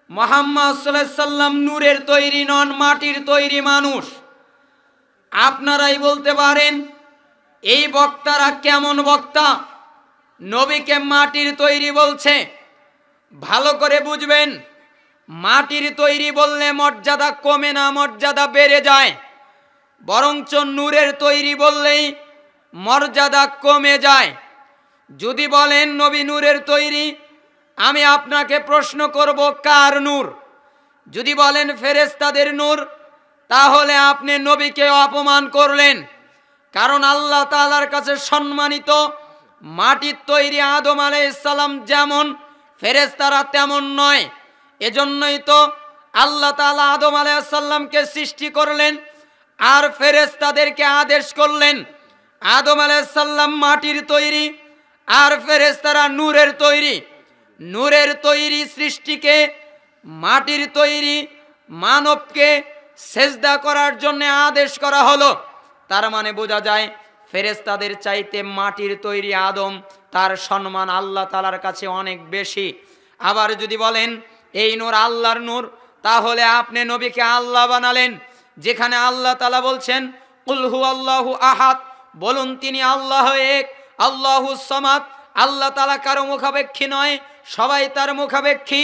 মুহাম্মদ সাল্লাল্লাহু আলাইহি সাল্লাম নূরের তৈরি নন, মাটির তৈরি মানুষ। আপনারাই বলতে পারেন এই বক্তারা কেমন বক্তা, নবীকে মাটির তৈরি বলছে। ভালো করে বুঝবেন, মাটির তৈরি বললে মর্যাদা কমে না, মর্যাদা বেড়ে যায়। বরঞ্চ নূরের তৈরি বললেই মর্যাদা কমে যায়। যদি বলেন নবী নূরের তৈরি, আমি আপনাকে প্রশ্ন করব কার নূর? যদি বলেন ফেরেশতাদের নূর, তাহলে আপনি নবীকে অপমান করলেন। কারণ আল্লাহ তাআলার কাছে সম্মানিত মাটির তৈরি আদম আলাইহিস সালাম যেমন, ফেরেশতারা তেমন নয়। এজন্যই তো আল্লাহ তাআলা আদম আলাইহিস সালামকে সৃষ্টি করলেন আর ফেরেশতাদেরকে আদেশ করলেন। আদম আলাইহিস সালাম মাটির তৈরি আর ফেরেশতারা নূরের তৈরি। নূরের তৈরি সৃষ্টিকে, মাটির তৈরি মানবকে সেজদা করার জন্য আদেশ করা হলো। তার মানে বোঝা যায় ফেরেশতাদের চাইতে মাটির তৈরি আদম, তার সম্মান আল্লাহ তাআলার কাছে অনেক বেশি। আবার যদি বলেন এই নূর আল্লাহর নূর, তাহলে আপনি নবীকে আল্লাহ বানালেন। যেখানে আল্লাহ তাআলা বলছেন কুল হুয়াল্লাহু আহাদ, বলুন তিনি আল্লাহ এক, আল্লাহুস সামাদ। আল্লাহ তাআলা কারো মুখাপেক্ষী নয়, সবাই তার মুখাপেক্ষী।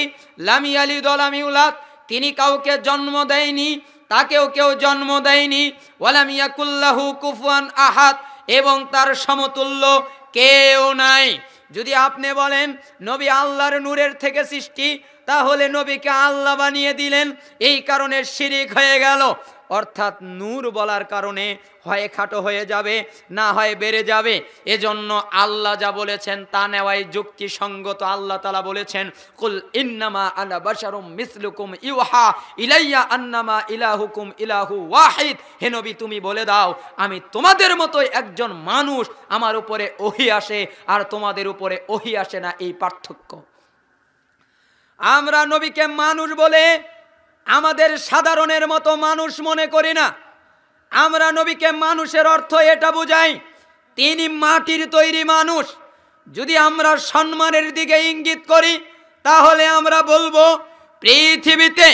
লাম ইয়ালিদ ওয়া লাম ইউলাদ, তিনি কাউকে জন্ম দেয়নি, তাকেও কেউ জন্ম দেয়নি। ওয়ালাম ইয়াকুল্লাহু কুফুয়ান আহাদ, এবং তার সমতুল্য কেউ নাই। যদি আপনি বলেন নবী আল্লাহর নূরের থেকে সৃষ্টি, তাহলে নবীকে আল্লাহ বানিয়ে দিলেন। এই কারণে শিরিক হয়ে গেল। অর্থাৎ নূর বলার কারণে হয় খাটো হয়ে যাবে, না হয় বেড়ে যাবে। এজন্য আল্লাহ যা বলেছেন তা নেওয়াই যুক্তিসঙ্গত। আল্লাহ তাআলা বলেছেন কুল ইন্নামা আনা বাশারুম মিসলুকুম ইউহা ইলাইয়া আন্নামা ইলাহুকুম ইলাহু ওয়াহিদ। হে নবী তুমি বলে দাও আমি তোমাদের মতোই একজন মানুষ, আমার উপরে ওহী আসে আর তোমাদের উপরে ওহী আসে না, এই পার্থক্য। আমরা নবীকে মানুষ বলে আমাদের সাধারণের মতো মানুষ মনে করি না। আমরা নবীকে মানুষের অর্থ এটা বুঝাই তিনি মাটির তৈরি মানুষ। যদি আমরা সম্মানের দিকে ইঙ্গিত করি, তাহলে আমরা বলবো পৃথিবীতে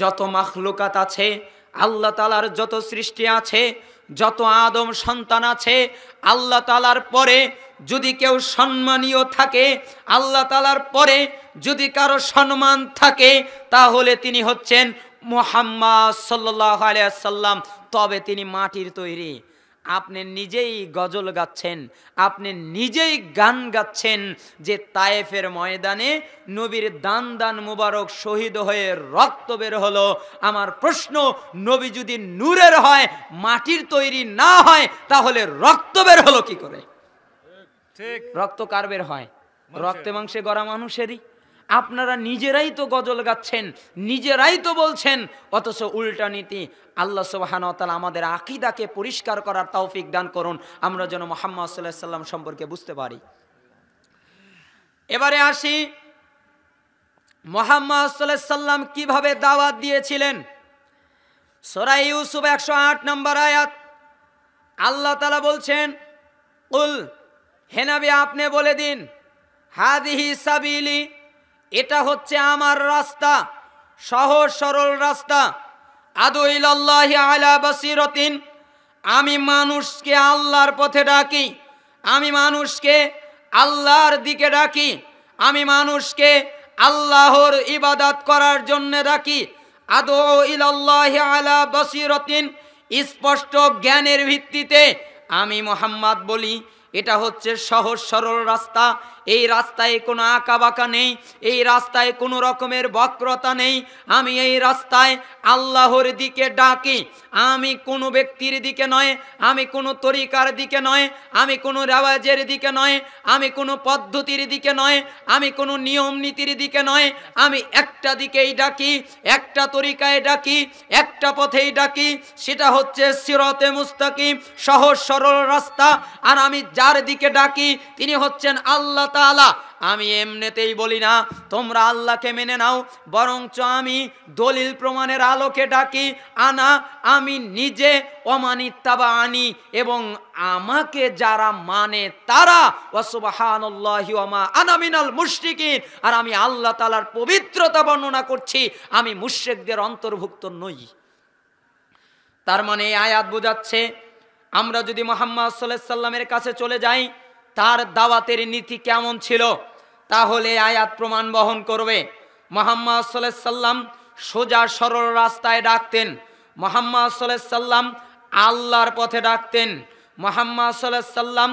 যত মাখলুকাত আছে, আল্লাহ তাআলার যত সৃষ্টি আছে, যত আদম সন্তান আছে, আল্লাহ তাআলার পরে যদি কেউ সম্মানীয় থাকে, আল্লাহ তাআলার পরে যদি কারো সম্মান থাকে, তাহলে তিনি হচ্ছেন মুহাম্মদ সাল্লাল্লাহু আলাইহি ওয়াসাল্লাম। তবে তিনি মাটির তৈরি। আপনি নিজেই গজল গাচ্ছেন, আপনি নিজেই গান গাচ্ছেন যে তায়েফের ময়দানে নবীর দান দান মুবারক শহীদ হয়ে রক্ত বের হলো। আমার প্রশ্ন, নবী যদি নূরের হয়, মাটির তৈরি না হয়, তাহলে রক্ত বের হলো কি করে? ঠিক, রক্ত কার বের হয়? রক্তে মাংসে গড়া মানুষেরই। আপনারা নিজেরাই তো গজল গাচ্ছেন, নিজেরাই তো বলছেন, অথচ উল্টা নীতি। আল্লাহ সুবহানাহু ওয়া তাআলা আমাদের আকীদাকে পরিষ্কার করার তৌফিক দান করুন, আমরা যেন মুহাম্মদ সাল্লাল্লাহু আলাইহি সাল্লাম সম্পর্কে বুঝতে পারি। এবারে আসি মুহাম্মদ সাল্লাল্লাহু আলাইহি সাল্লাম কিভাবে দাওয়াত দিয়েছিলেন। সূরা ইউসুফ 108 নম্বর আয়াত, আল্লাহ তাআলা বলছেন কুল, হে নবী আপনি বলে দিন, হাদিহি সাবিলি, এটা হচ্ছে আমার রাস্তা, সহজ সরল রাস্তা। আদু ইলাল্লাহি আলা বাসিরাতিন, আমি মানুষকে আল্লাহর পথে ডাকি, আমি মানুষকে আল্লাহর দিকে ডাকি, আমি মানুষকে আল্লাহর ইবাদত করার জন্য ডাকি। আদু ইলাল্লাহি আলা বাসিরাতিন, স্পষ্ট জ্ঞানের ভিত্তিতে আমি মুহাম্মদ বলি। এটা হচ্ছে সহজ সরল রাস্তা। এই রাস্তায় কোনো আঁকা বাঁকা নেই, এই রাস্তায় কোনো রকমের বক্রতা নেই। আমি এই রাস্তায় আল্লাহর দিকে ডাকি। আমি কোনো ব্যক্তির দিকে নয়, আমি কোনো তরিকার দিকে নয়, আমি কোনো রেওয়াজের দিকে নয়, আমি কোনো পদ্ধতির দিকে নয়, আমি কোনো নিয়ম নীতির দিকে নয়। আমি একটা দিকেই ডাকি, একটা তরিকায় ডাকি, একটা পথেই ডাকি, সেটা হচ্ছে সিরাতে মুস্তাকিম, সহজ সরল রাস্তা। আর আমি যার দিকে ডাকি তিনি হচ্ছেন আল্লাহ তাআলা। আমি এমনিতেই বলি না তোমরা আল্লাহকে মেনে নাও, বরঞ্চ আমি দলিল প্রমাণের আলোকে ডাকি। আমি নিজে অমানিত্তাবা আনি, এবং আমাকে যারা মানে তারা ওয়াসুবহানাল্লাহি ওয়ামা আনা মিনাল মুশরিকিন। আর আমি আল্লাহ তাআলার পবিত্রতা বর্ণনা করছি, আমি মুশরিকদের অন্তর্ভুক্ত নই। তার মানে এই আয়াত বোঝাচ্ছে আমরা যদি মুহাম্মদ সাল্লাল্লাহু আলাইহি সাল্লামের কাছে চলে যাই, তার দাওয়াতের নীতি কেমন ছিল, তাহলে আয়াত প্রমাণ বহন করবে। মুহাম্মদ সাল্লাল্লাহু আলাইহি সাল্লাম সোজা সরল রাস্তায় ডাকতেন। মুহাম্মদ সাল্লাল্লাহু আলাইহি সাল্লাম আল্লাহর পথে ডাকতেন। মুহাম্মদ সাল্লাল্লাহু আলাইহি সাল্লাম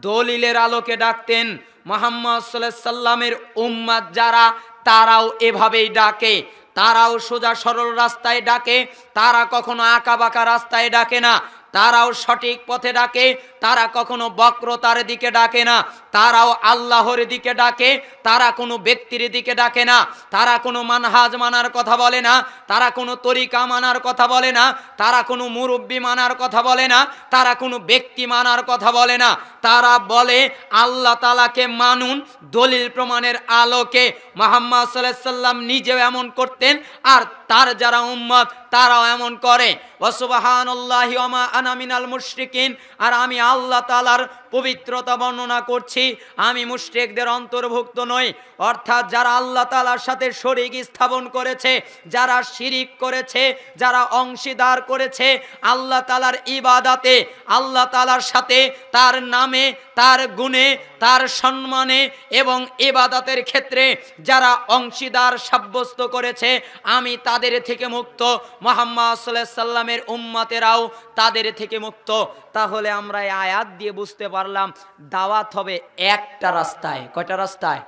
দলিলের আলোকে ডাকতেন। মুহাম্মদ সাল্লাল্লাহু আলাইহি সাল্লামের উম্মত যারা, তারাও এভাবেই ডাকে। তারাও সোজা সরল রাস্তায় ডাকে, তারা কখনো আঁকা বাঁকা রাস্তায় ডাকে না। তারাও সঠিক পথে ডাকে, তারা কখনো বক্রতার দিকে ডাকে না। তারাও আল্লাহর দিকে ডাকে, তারা কোনো ব্যক্তির দিকে ডাকে না। তারা কোনো মানহাজ মানার কথা বলে না, তারা কোনো তরিকা মানার কথা বলে না, তারা কোনো মুরব্বি মানার কথা বলে না, তারা কোনো ব্যক্তি মানার কথা বলে না। তারা বলে আল্লাহ তাআলাকে মানুন দলিল প্রমাণের আলোকে। মুহাম্মদ সাল্লাল্লাহু আলাইহি সাল্লাম নিজেও এমন করতেন, আর তার যারা উম্মত তারাও এমন করে। ওয়াসুবহানাল্লাহি ওয়ামা আনা মিনাল মুশরিকিন। আর আমি আল্লাহ তাআলার পবিত্রতা বর্ণনা করছি, আমি মুশরিকদের অন্তর্ভুক্ত নই। অর্থাৎ যারা আল্লাহ তাআলার সাথে শরীক স্থাপন করেছে, যারা শিরিক করেছে, যারা অংশীদার করেছে আল্লাহ তাআলার ইবাদতে, আল্লাহ তাআলার সাথে তার নামে, তার গুণে, তার সম্মানে এবং ইবাদতের ক্ষেত্রে যারা অংশীদার সাব্যস্ত করেছে, আমি তাদের থেকে মুক্ত। মুহাম্মদ সাল্লাল্লাহু আলাইহি সাল্লামের উম্মতেরাও তাদের থেকে মুক্ত। তাহলে আমরা এই আয়াত দিয়ে বুঝতে পারলাম দাওয়াত হবে একটা রাস্তায়। কয়টা রাস্তায়?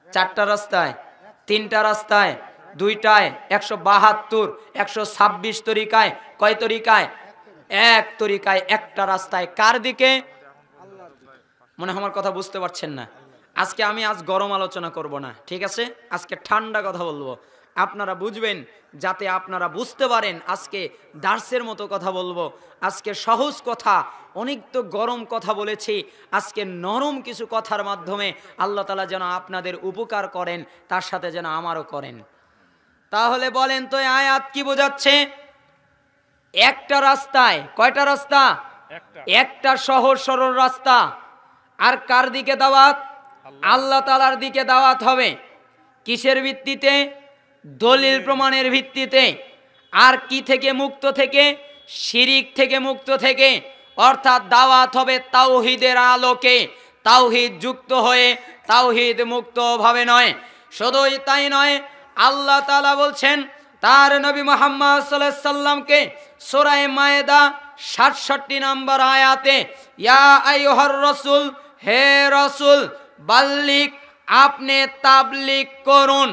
চারটা রাস্তায়, তিনটা রাস্তায়, দুইটায়, 172, 126 তরিকায়। কয় তরিকায়? এক তরিকায়, একটা রাস্তায়। কার দিকে? মনে হয় আমার কথা বুঝতে পারছেন না। আমি আজ গরম আলোচনা করব না, ঠিক আছে? আজকে ঠান্ডা কথা বলবো, আপনারা বুঝবেন, যাতে আপনারা বুঝতে পারেন। আজকে দার্সের মতো কথা বলবো, আজকে সহজ কথা। অনেক তো গরম কথা বলেছি, আজকে নরম কিছু কথার মাধ্যমে আল্লাহ তাআলা যেন আপনাদের উপকার করেন, তার সাথে যেন আমারও করেন। তাহলে বলেন তো এই আয়াত কি বোঝাচ্ছে? একটা রাস্তায়। কয়টা রাস্তা? একটা সহজ সরল রাস্তা। আর কার দিকে দাওয়াত? আল্লাহ তাআলার দিকে দাওয়াত হবে। কিসের ভিত্তিতে? দলিল প্রমাণের ভিত্তিতে। আর কি থেকে মুক্ত থেকে? শিরিক থেকে মুক্ত থেকে। অর্থাৎ দাওয়াত হবে তাওহীদের আলোকে, তাওহীদ যুক্ত হয়ে, তাওহীদ মুক্ত ভাবে নয়। শুধুই তাই নয়, আল্লাহ তাআলা বলছেন তার নবী মুহাম্মদ সাল্লাল্লাহু আলাইহি সাল্লামকে সূরা মায়েদা 67 নম্বর আয়াতে, ইয়া আইয়ুহার রাসূল, হে রাসূল, বাল্লিগ, আপনি তাবলীগ করুন।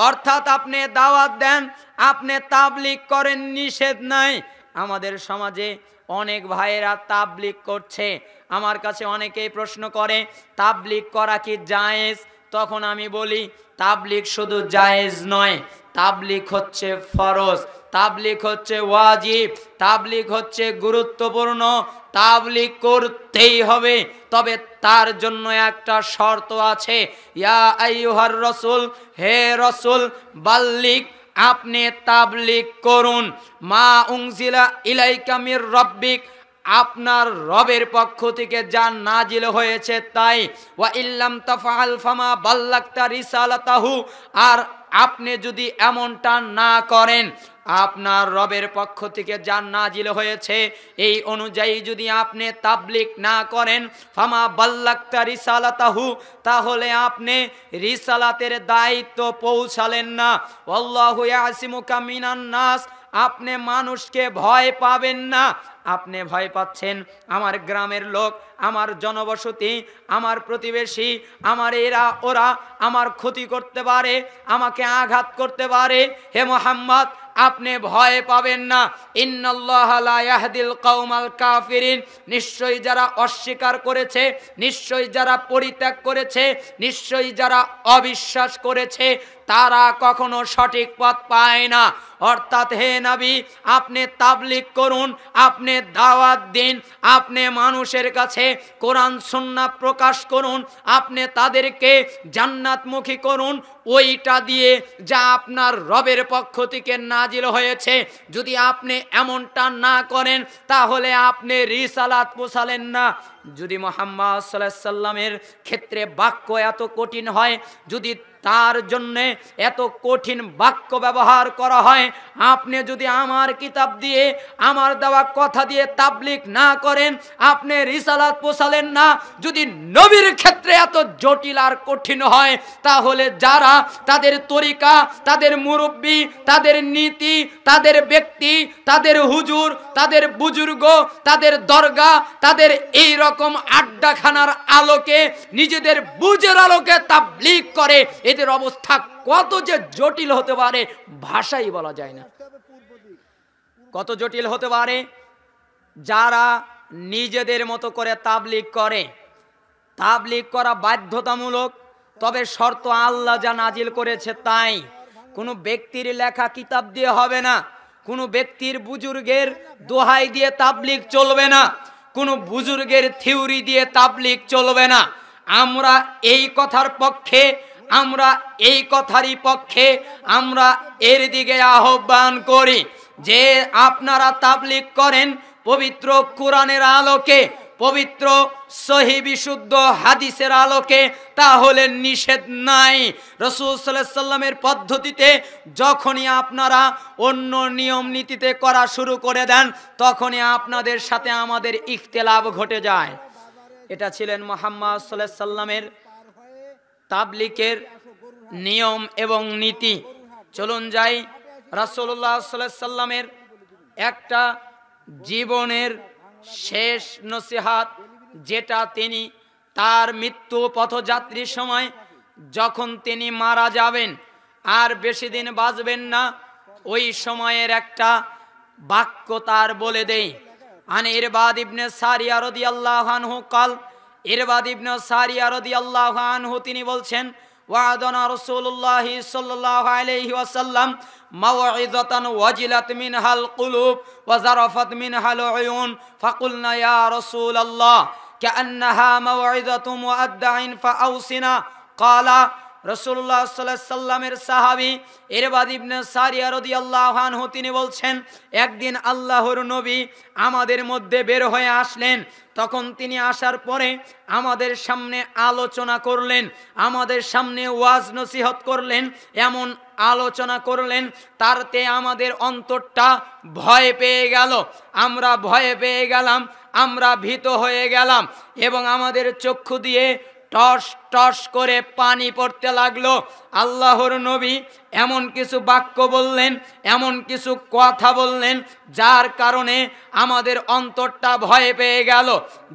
অর্থাৎ আপনি দাওয়াত দেন, আপনি তাবলীগ করেন, নিষেধ নাই। আমাদের সমাজে অনেক ভাইয়েরা তাবলীগ করছে। আমার কাছে অনেকেই প্রশ্ন করে তাবলীগ করা কি জায়েজ? তখন আমি বলি তাবলীগ শুধু জায়েজ নয়, তাবলীগ হচ্ছে ফরজ, তাবলীগ হচ্ছে ওয়াজিব, তাবলীগ হচ্ছে গুরুত্বপূর্ণ। তাবলীগ করতেই হবে, তবে তার জন্য একটা শর্ত আছে। ইয়া আইয়ুহার রাসূল, হে রাসূল, বাল্লিগ, আপনি তাবলীগ করুন। মা উনজিলা ইলাইকা মির রাব্বিক, আপনার রবের পক্ষ থেকে যা নাজিল হয়েছে তাই। ওয়া ইল্লাম তাফআল ফামা বাল্লাগতা রিসালাতাহু, আর আপনি যদি এমনটা না করেন, আপনার রবের পক্ষ থেকে যা নাজিল হয়েছে এই অনুযায়ী যদি আপনি তাবলীগ না করেন, ফামা বাল্লাগতা রিসালাতাহু, তাহলে আপনি রিসালাতের দায়িত্ব পৌঁছালেন না। আল্লাহু ইয়াসিমুকা মিনান নাস, আপনি মানুষকে ভয় পাবেন না। আপনি ভয় পাচ্ছেন আমার গ্রামের লোক, আমার জনবসতি, আমার প্রতিবেশী, আমার এরা ওরা আমার ক্ষতি করতে পারে, আমাকে আঘাত করতে পারে। হে মুহাম্মদ, আপনি ভয় পাবেন না। ইন্নাল্লাহা লা ইয়াহদিল কওমাল কাফিরিন, নিশ্চয়ই যারা অস্বীকার করেছে, নিশ্চয়ই যারা পরিত্যাগ করেছে, নিশ্চয়ই যারা অবিশ্বাস করেছে, তারা কখনো সঠিক পথ পায় না। অর্থাৎ হে নবী, আপনি তাবলীগ করুন, আপনি দাওয়াত দিন, আপনি মানুষের কাছে কোরআন সুন্নাহ প্রকাশ করুন, আপনি তাদেরকে জান্নাতমুখী করুন ওইটা দিয়ে যা আপনার রবের পক্ষ থেকে নাজিল হয়েছে। যদি আপনি এমনটা না করেন তাহলে আপনি রিসালাত পৌঁছালেন না। যদি মুহাম্মদ সাল্লাল্লাহু আলাইহি সাল্লামের ক্ষেত্রে বাক্য এত কঠিন হয়, যদি তার জন্য এত কঠিন বাক্য ব্যবহার করা হয়, আপনি যদি আমার কিতাব দিয়ে, আমার দেওয়া কথা দিয়ে তাবলীগ না করেন, আপনি রিসালাত পৌঁছালেন না। যদি নবীর ক্ষেত্রে এত জটিল আর কঠিন হয়, তাহলে যারা তাদের তরিকা, তাদের মুরব্বী, তাদের নীতি, তাদের ব্যক্তি, তাদের হুজুর, তাদের বুজুর্গ, তাদের দরগা, তাদের এই রকম আড্ডাখানার আলোকে, নিজেদের বুঝের আলোকে তাবলীগ করে, এদের অবস্থা কত যে জটিল হতে পারে ভাষাই বলা যায় না। কত জটিল হতে পারে। যারা নিজেদের মতো করে তাবলীগ করে, তাবলীগ করা বাধ্যতামূলক, তবে শর্ত আল্লাহ যা নাজিল করেছে তাই। কোনো ব্যক্তির লেখা কিতাব দিয়ে হবে না, কোনো ব্যক্তির বুজুর্গের দোহাই দিয়ে তাবলীগ চলবে না, কোনো বুজুর্গের থিওরি দিয়ে তাবলীগ চলবে না। আমরা এই কথার পক্ষে, আমরা এই কথারই পক্ষে, আমরা এর দিকে আহ্বান করি যে আপনারা তাবলীগ করেন পবিত্র কোরআনের আলোকে, পবিত্র সহি বিশুদ্ধ হাদিসের আলোকে, তাহলে নিষেধ নাই। রাসূল সাল্লাল্লাহু আলাইহি সাল্লামের পদ্ধতিতে যখনই আপনারা অন্য নিয়ম নীতিতে করা শুরু করে দেন, তখনই আপনাদের সাথে আমাদের ইখতিলাফ ঘটে যায়। এটা ছিলেন মুহাম্মদ সাল্লাল্লাহু আলাইহি সাল্লামের তাবলীগের নিয়ম এবং নীতি। চলুন যাই রাসূলুল্লাহ সাল্লাল্লাহু আলাইহি সাল্লামের একটা জীবনের শেষ নসিহত, যেটা তিনি তার মৃত্যু পথযাত্রীর সময়, যখন তিনি মারা যাবেন আর বেশি দিন বাঁচবেন না, ওই সময়ের একটা বাক্য তার বলে দেই। আন ইরবাদ ইবনে সারিয়া রাদিয়াল্লাহু আনহু قال, ইরবাদ ইবনে সারিয়া রাদিয়াল্লাহু আনহু তিনি বলছেন, ওয়াদানা রাসূলুল্লাহ সাল্লাল্লাহু আলাইহি ওয়াসাল্লাম মাওইযাতান ওয়াজিলাত মিনহাল কুলুব ওয়া যারাফাত মিনহাল উয়ুন ফাকুলনা ইয়া রাসূলুল্লাহ কাআন্নাহা মাওইযাতু মুআদ্দাইন ফাআউসিনা। ক্বালা রাসূলুল্লাহ সাল্লাল্লাহু আলাইহি সাল্লামের সাহাবী ইরবাদ ইবনে সারিয়া রাদিয়াল্লাহু আনহু তিনি বলছেন, একদিন আল্লাহর নবী আমাদের মধ্যে বের হয়ে আসলেন। তখন তিনি আসার পরে আমাদের সামনে আলোচনা করলেন, আমাদের সামনে ওয়াজ নসিহত করলেন, এমন আলোচনা করলেন তারতে আমাদের অন্তরটা ভয় পেয়ে গেল, আমরা ভয়ে পেয়ে গেলাম, আমরা ভীত হয়ে গেলাম এবং আমাদের চক্ষু দিয়ে টস টস করে পানি পড়তে লাগলো। আল্লাহর নবী এমন কিছু বাক্য বললেন, এমন কিছু কথা বললেন, যার কারণে আমাদের অন্তরটা ভয় পেয়ে গেল।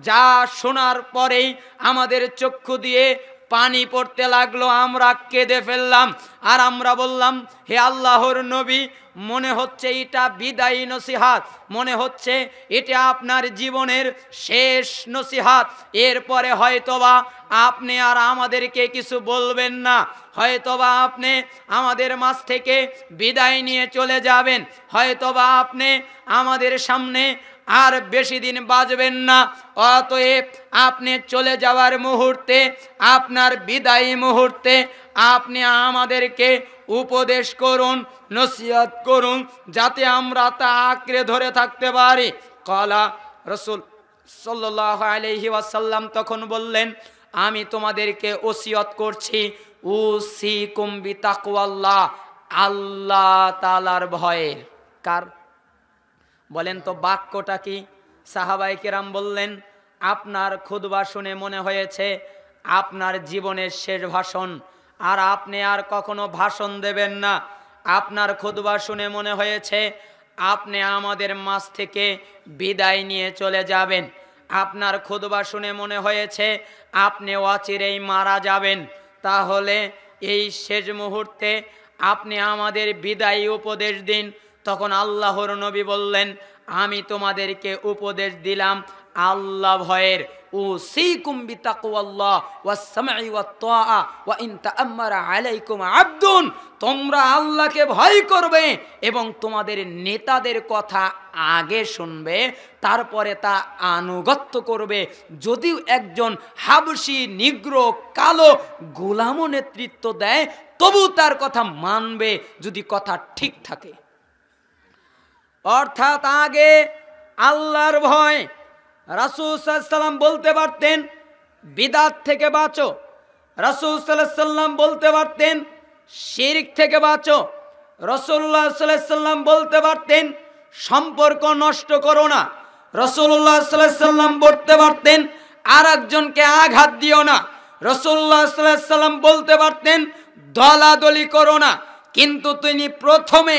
যা শোনার পরেই আমাদের চক্ষু দিয়ে পানি পড়তে লাগলো, আমরা কেঁদে ফেললাম। আর আমরা বললাম, হে আল্লাহর নবী, মনে হচ্ছে এটা বিদায়ী নসিহাত, মনে হচ্ছে এটা আপনার জীবনের শেষ নসিহাত। এরপরে হয়তোবা আপনি আর আমাদেরকে কিছু বলবেন না, হয়তোবা আপনি আমাদের মাঝ থেকে বিদায় নিয়ে চলে যাবেন, হয়তোবা আপনি আমাদের সামনে আর বেশি দিন বাঁচবেন না। অতএব আপনি চলে যাওয়ার মুহূর্তে, আপনার বিদায়ী মুহূর্তে আপনি আমাদেরকে উপদেশ করুন, নসিহত করুন, যাতে আমরা তা আঁকড়ে ধরে থাকতে পারি। ক্বালা, রাসূল সাল্লাল্লাহু আলাইহি ওয়াসাল্লাম তখন বললেন, আমি তোমাদেরকে ওসিয়ত করছি, উসিকুম বিতাকওয়াল্লাহ, আল্লাহ তাআলার ভয়ের। কার বলেন তো বাক্যটা কি? সাহাবায়ে কেরাম বললেন, আপনার খুতবা শুনে মনে হয়েছে আপনার জীবনের শেষ ভাষণ, আর আপনি আর কখনো ভাষণ দেবেন না। আপনার খুতবা শুনে মনে হয়েছে আপনি আমাদের মাঝ থেকে বিদায় নিয়ে চলে যাবেন। আপনার খুতবা শুনে মনে হয়েছে আপনি অচিরেই মারা যাবেন। তাহলে এই শেষ মুহূর্তে আপনি আমাদের বিদায়ী উপদেশ দিন। তখন আল্লাহর নবী বললেন, আমি তোমাদেরকে উপদেশ দিলাম, আল্লাহ ভয়ের। উসিকুম বিতাকওয়াল্লাহ ওয়াস সামঈ ওয়াত তাআ ওয়া ইন তাআম্মারা আলাইকুম আবদুন, তোমরা আল্লাহকে ভয় করবে এবং তোমাদের নেতাদের কথা আগে শুনবে, তারপরে তা আনুগত্য করবে। যদিও একজন হাবশি, নিগ্রো, কালো গোলামও নেতৃত্ব দেয়, তবু তার কথা মানবে যদি কথা ঠিক থাকে। অর্থাৎ আগে আল্লাহর ভয়। রাসূল সাল্লাল্লাহু আলাইহি সাল্লাম বলতে পারতেন বিদআত থেকে বাঁচো, রাসূল সাল্লাল্লাহু আলাইহি সাল্লাম বলতে পারতেন শিরক থেকে বাঁচো, রাসূলুল্লাহ সাল্লাল্লাহু আলাইহি সাল্লাম বলতে পারতেন সম্পর্ক নষ্ট করো না, রাসূলুল্লাহ সাল্লাল্লাহু আলাইহি সাল্লাম বলতে পারতেন আরেকজনকে আঘাত দিও না, রাসূলুল্লাহ সাল্লাল্লাহু আলাইহি সাল্লাম বলতে পারতেন দলাদলি করো না। কিন্তু তিনি প্রথমে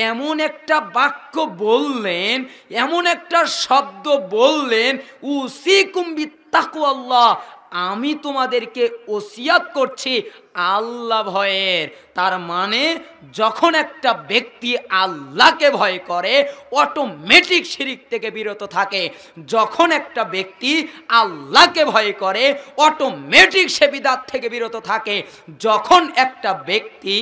এমন একটা বাক্য বললেন, এমন একটা শব্দ বললেন, উসিকুম বিত্তাকওয়াল্লাহ, আমি তোমাদেরকে ওসিয়াত করছি আল্লাহ ভয়ের। তার মানে যখন একটা ব্যক্তি আল্লাহকে ভয় করে অটোমেটিক শিরক থেকে বিরত থাকে। যখন একটা ব্যক্তি আল্লাহকে ভয় করে অটোমেটিক সে বিদআত থেকে বিরত থাকে। যখন একটা ব্যক্তি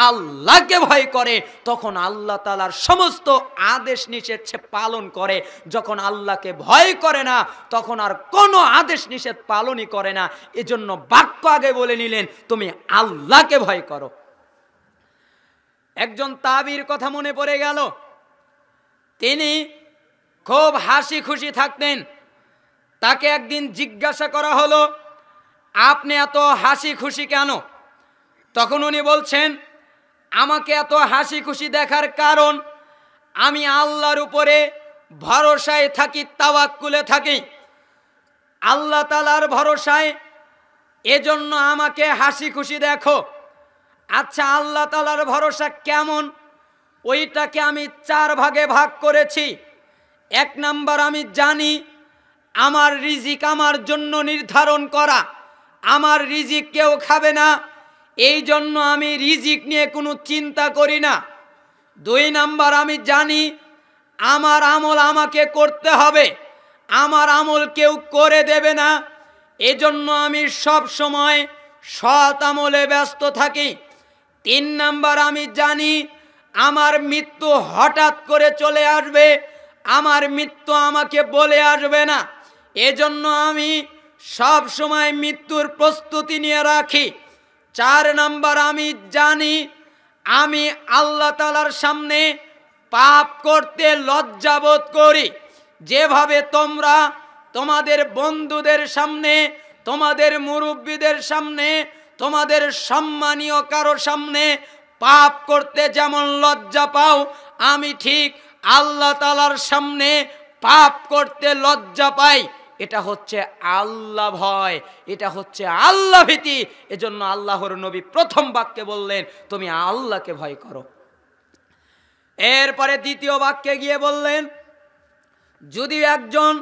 আল্লাহকে ভয় করে তখন আল্লাহ তাআলার সমস্ত আদেশ নিষেধ সে পালন করে। যখন আল্লাহকে ভয় করে না তখন আর কোনো আদেশ নিষেধ পালনই করে না। এজন্য বাক্য আগে বলে নিলেন তুমি আল্লাহকে ভয় করো। একজন তাবির কথা মনে পড়ে গেল। তিনি খুব হাসি খুশি থাকতেন। তাকে একদিন জিজ্ঞাসা করা হলো, আপনি এত হাসি খুশি কেন? তখন উনি বলছেন, আমাকে এত হাসি খুশি দেখার কারণ আমি আল্লাহর উপরে ভরসায় থাকি, তাওয়াক্কুলে থাকি, আল্লাহ তাআলার ভরসায়, এজন্য আমাকে হাসি খুশি দেখো। আচ্ছা, আল্লাহ তাআলার ভরসা কেমন? ওইটাকে আমি 4 ভাগে ভাগ করেছি। 1 নাম্বার, আমি জানি আমার রিজিক আমার জন্য নির্ধারণ করা, আমার রিজিক কেউ খাবে না, এই জন্য আমি রিজিক নিয়ে কোনো চিন্তা করি না। 2 নাম্বার, আমি জানি আমার আমল আমাকে করতে হবে, আমার আমল কেউ করে দেবে না, এজন্য আমি সব সময় সৎ আমলে ব্যস্ত থাকি। 3 নাম্বার, আমি জানি আমার মৃত্যু হঠাৎ করে চলে আসবে, আমার মৃত্যু আমাকে বলে আসবে না, এজন্য আমি সব সময় মৃত্যুর প্রস্তুতি নিয়ে রাখি। 4 নাম্বার, আমি জানি আমি আল্লাহ তাআলার সামনে পাপ করতে লজ্জাবোধ করি। যেভাবে তোমরা তোমাদের বন্ধুদের সামনে, তোমাদের মুরব্বীদের সামনে, তোমাদের সম্মানীয় কারো সামনে পাপ করতে যেমন লজ্জা পাও, আমি ঠিক আল্লাহ তাআলার সামনে পাপ করতে লজ্জা পাই। এটা হচ্ছে আল্লাহ ভয়, এটা হচ্ছে আল্লাহ ভীতি। এজন্য আল্লাহর নবী প্রথম বাক্যে বললেন তুমি আল্লাহকে ভয় করো। এরপরে দ্বিতীয় বাক্যে গিয়ে বললেন যদি একজন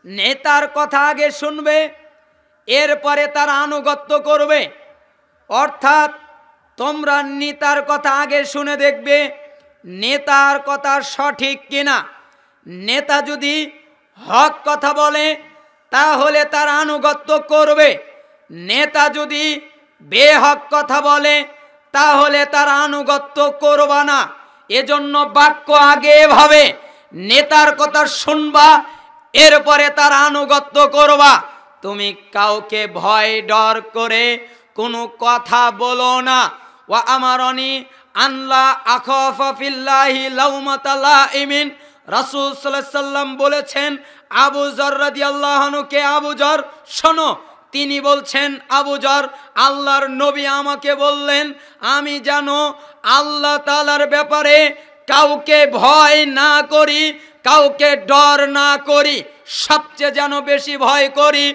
নেতার কথা আগে শুনবে এরপরে তার আনুগত্য করবে, অর্থাৎ তোমরা নেতার কথা আগে শুনে দেখবে নেতার কথা সঠিক কিনা। নেতা যদি হক কথা বলে তাহলে তার আনুগত্য করবে, নেতা যদি বেহক কথা বলে তাহলে তার আনুগত্য করবা না। এজন্য বাক্য আগে ভাবে নেতার কথা শুনবা, এরপরে তার আনুগত্য করবা। তুমি কাউকে ভয় ডর করে কোনো কথা বলো না। ওয়া আমারনি আনলা আখাফা ফিল্লাহি লাউমাতা লাইমিন, রাসূল সাল্লাল্লাহু আলাইহি সাল্লাম বলেছেন আবু যর রাদিয়াল্লাহু আনহু কে, আবু যর শোনো, তিনি বলছেন আবু যর আল্লাহর নবী আমাকে বললেন আমি যেন আল্লাহ তাআলার ব্যাপারে কাউকে ভয় না করি, কাউকে ডর না করি, সবচেয়ে যেন বেশি ভয় করি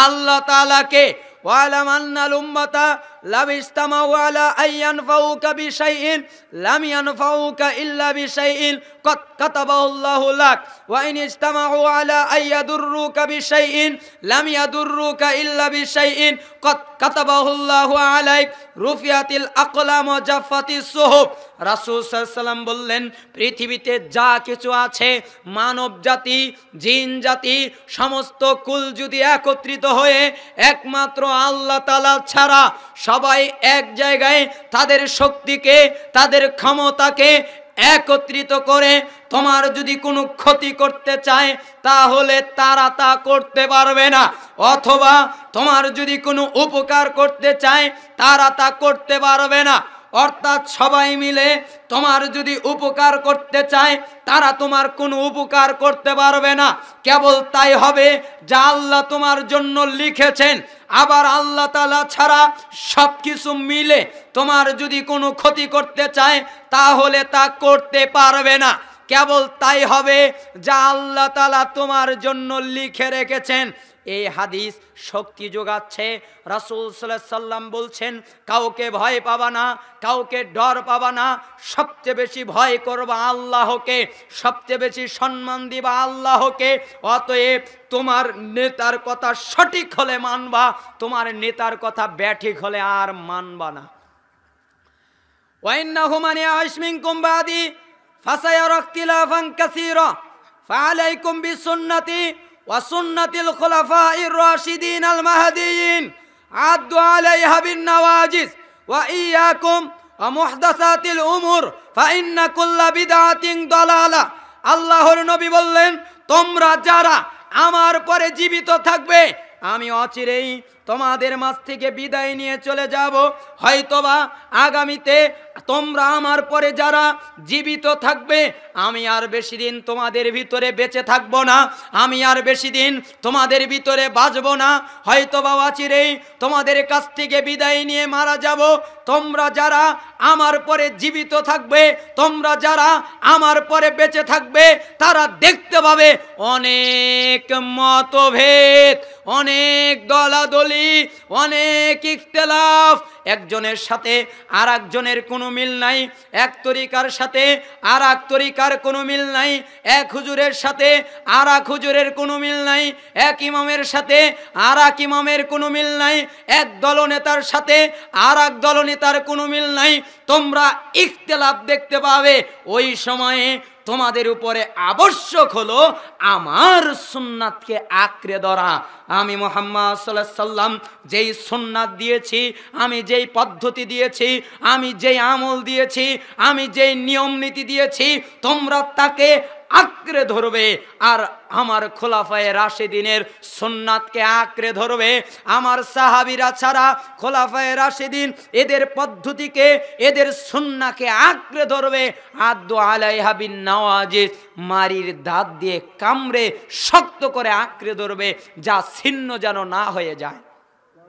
আল্লাহ তাআলাকে। ওয়ালাম আন্নাল উম্মাতা লাউ ইসতামাউ আলা আইয়ানফাউকা বিশাইইন লাম ইয়ানফাউকা ইল্লা বিশাইইন কদ কাতাবাহুল্লাহু লাক ওয়া ইন ইসতামাউ আলা আইয়াদুররুকা বিশাইইন লাম ইয়াদুররুকা ইল্লা বিশাইইন কদ কাতাবাহুল্লাহু আলাইক রুফিয়াতিল আকলাম ওয়া জাফাতিস সুহুফ। রাসূল সাল্লাল্লাহু আলাইহি ওয়াসাল্লাম বললেন, পৃথিবীতে যা কিছু আছে, মানব জাতি, জিন জাতি, সমস্ত কুল যদি একত্রিত হয়ে একমাত্র আল্লাহ তাআলা ছাড়া সবাই এক জায়গায় তাদের শক্তিকে, তাদের ক্ষমতাকে একত্রিত করে তোমার যদি কোনো ক্ষতি করতে চায় তাহলে তারা তা করতে পারবে না, অথবা তোমার যদি কোনো উপকার করতে চায় তারা তা করতে পারবে না। অর্থাৎ সবাই মিলে তোমার যদি উপকার করতে চায় তারা তোমার কোনো উপকার করতে পারবে না। কেবল তাই হবে যা আল্লাহ তোমার জন্য লিখেছেন। আবার আল্লাহ তাআলা ছাড়া সব কিছু মিলে তোমার যদি কোনো ক্ষতি করতে চায় তাহলে তা করতে পারবে না। কেবল তাই হবে যা আল্লাহ তাআলা তোমার জন্য লিখে রেখেছেন। এই হাদিস শক্তি যোগাচ্ছে। রাসূল সাল্লাল্লাহু আলাইহি সাল্লাম বলছেন, কাউকে ভয় পাবা না, কাউকে ডর পাবা না, সবচেয়ে বেশি ভয় করবা আল্লাহকে, সবচেয়ে বেশি সম্মান দিবা আল্লাহকে। অতএব তোমার নেতার কথা সঠিক হলে মানবা, তোমার নেতার কথা ব্যাঠিক হলে আর মানবা না। ওয়াইন্নাহু মান ইয়াইশ মিনকুম বাদি ফাসায়ারা ইখতিলাফান কাসীরা ফাআলাইকুম বিসুন্নতি ওয়া সুন্নাতিল খুলাফাইর রাশিদিন আল মাহদিয়িন আদু আলাইহা বিন নওয়াজিজ ওয়া ইয়াকুম ওয়া মুহদাসাতিল উমুর ফা ইন্না কুল্লা বিদআতিন দালালা। আল্লাহর নবী বললেন, তোমরা যারা আমার পরে জীবিত থাকবে আমি অচিরেই তোমাদের মাঝ থেকে বিদায় নিয়ে চলে যাব। হয়তোবা আগামীতে তোমরা আমার পরে যারা জীবিত থাকবে আমি আর বেশি দিন তোমাদের ভিতরে বেঁচে থাকবো না, আমি আর বেশি দিন তোমাদের ভিতরে বাঁচবো না। হয়তোবা অচিরেই তোমাদের কাছ থেকে বিদায় নিয়ে মারা যাব। তোমরা যারা আমার পরে জীবিত থাকবে, তোমরা যারা আমার পরে বেঁচে থাকবে, তারা দেখতে পাবে অনেক মতভেদ, অনেক দলাদলি, অনেক ইখতিলাফ। একজনের সাথে আর একজনের কোনো মিল নাই, এক তরিকার সাথে আর এক তরিকার কোনো মিল নাই, এক হুজুরের সাথে আর এক হুজুরের কোনো মিল নাই, এক ইমামের সাথে আর এক ইমামের কোনো মিল নাই, এক দলনেতার সাথে আর এক দলনেতার কোনো মিল নাই। তোমরা ইখতিলাফ দেখতে পাবে। ওই সময়ে তোমাদের উপরে আবশ্যক হলো আমার সুন্নাতকে আঁকড়ে ধরা। আমি মুহাম্মদ সাল্লাল্লাহু আলাইহি সাল্লাম যেই সুন্নাত দিয়েছি, আমি যেই পদ্ধতি দিয়েছি, আমি যেই আমল দিয়েছি, আমি যেই নিয়ম নীতি দিয়েছি, তোমরা তাকে আঁকড়ে ধরবে। আর আমার খোলাফায়ে রাশিদিনের সুন্নাতকে আঁকড়ে ধরবে। আমার সাহাবীরা ছাড়া খোলাফায়ে রাশিদিন এদের পদ্ধতিকে, এদের সুন্নাহকে আঁকড়ে ধরবে। আদু আলাইহা বিন নওয়াজিজ, মারির দাঁত দিয়ে কামড়ে শক্ত করে আঁকড়ে ধরবে, যা ছিন্ন যেন না হয়ে যায়।